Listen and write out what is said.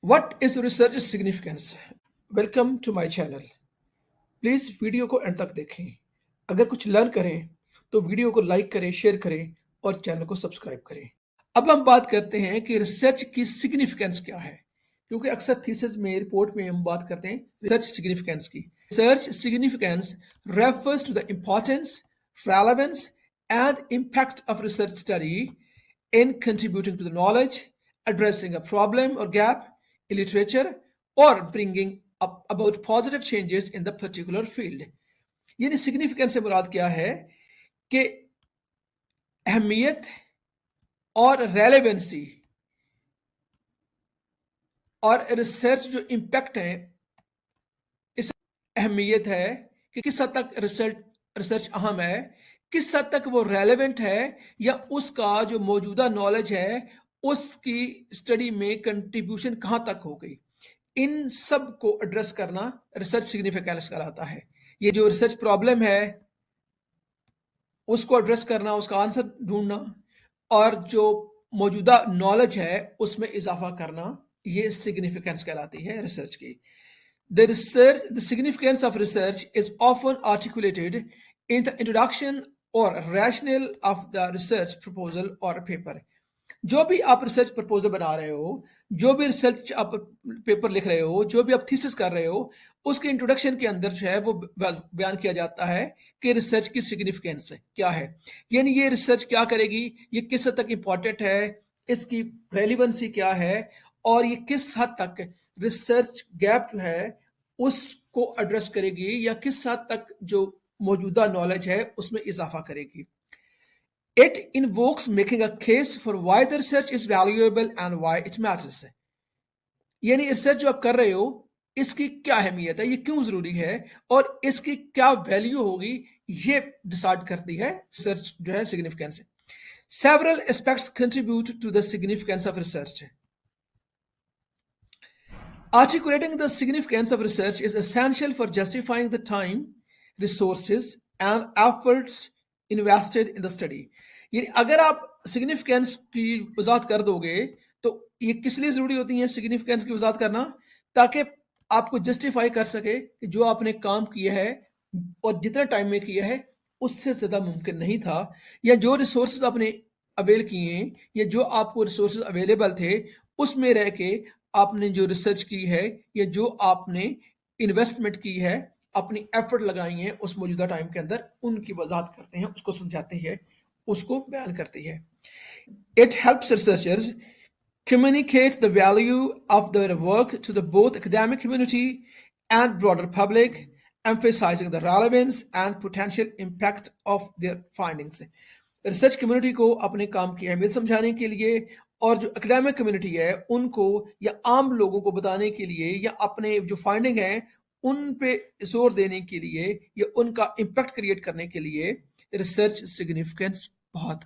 What is research significance? Welcome to my channel. Please video को and तक देखें। अगर कुछ लर्न करें तो वीडियो को लाइक करें, शेयर करें और चैनल को सब्सक्राइब करें। अब हम बात करते हैं कि रिसर्च की सिग्निफिकेंस क्या है, क्योंकि अक्सर थीसिस में, रिपोर्ट में हम बात करते हैं रिसर्च सिग्निफिकेंस की। Research significance refers to the importance, relevance and impact of research study in contributing to the knowledge, addressing a problem or gap in literature, or bringing up about positive changes in the particular field. यानी significance से मुराद क्या है कि अहमियत और relevancy और research जो impact है, इस अहमियत है कि किस हद तक रिसर्च अहम है, किस हद तक वो रेलेवेंट है, या उसका जो मौजूदा नॉलेज है उसकी स्टडी में कंट्रीब्यूशन कहाँ तक हो गई। इन सब को एड्रेस करना रिसर्च सिग्निफिकेंस कहलाता है। ये जो रिसर्च प्रॉब्लम है उसको एड्रेस करना, उसका आंसर ढूंढना, और जो मौजूदा नॉलेज है उसमें इजाफा करना, ये सिग्निफिकेंस कहलाती है रिसर्च की। The significance of research is often articulated in the introduction or rationale of the research proposal or paper. जो भी आप रिसर्च प्रपोजल बना रहे हो, जो भी रिसर्च आप पेपर लिख रहे हो, जो भी आप थीसिस कर रहे हो, उसके इंट्रोडक्शन के अंदर जो है वो बयान किया जाता है कि रिसर्च की सिग्निफिकेंस क्या है, यानी ये रिसर्च क्या करेगी, ये किस हद तक इम्पॉर्टेंट है, इसकी रेलिवेंसी क्या है, और ये किस हद तक रिसर्च गैप जो है उसको एड्रेस करेगी, या किस हद तक जो मौजूदा नॉलेज है उसमें इजाफा करेगी। It invokes making a case for why the research is valuable and why it matters. यानी रिसर्च जो आप कर रहे हो इसकी क्या अहमियत है, ये क्यों जरूरी है, और इसकी क्या वैल्यू होगी, ये डिसाइड करती है रिसर्च जो है significance. Several aspects contribute to the significance of research. Articulating the significance of research is essential for justifying the time, resources and efforts invested in the study. यानी अगर आप सिग्निफिकेंस की वजाहत कर दोगे तो ये किस लिए जरूरी होती है सिग्निफिकेंस की वजाहत करना, ताकि आपको जस्टिफाई कर सके कि जो आपने काम किया है और जितना टाइम में किया है उससे ज़्यादा मुमकिन नहीं था, या जो रिसोर्सेज आपने अवेल किए हैं, या जो आपको रिसोर्सेज अवेलेबल थे उसमें रह के आपने जो रिसर्च की है, या जो आपने इन्वेस्टमेंट की है, अपनी एफर्ट लगाई है उस मौजूदा टाइम के अंदर, उनकी वजाहत करते हैं, उसको समझाते हैं, उसको बयान करती है। It helps researchers communicate the value of their work to the both academic community and broader public, emphasizing the relevance and potential impact of their findings. Research community को अपने काम की अहमियत समझाने के लिए, और जो एकेडमिक कम्युनिटी है उनको या आम लोगों को बताने के लिए, या अपने जो फाइंडिंग है उन पे जोर देने के लिए, या उनका इम्पैक्ट क्रिएट करने के लिए रिसर्च सिग्निफिकेंस बहुत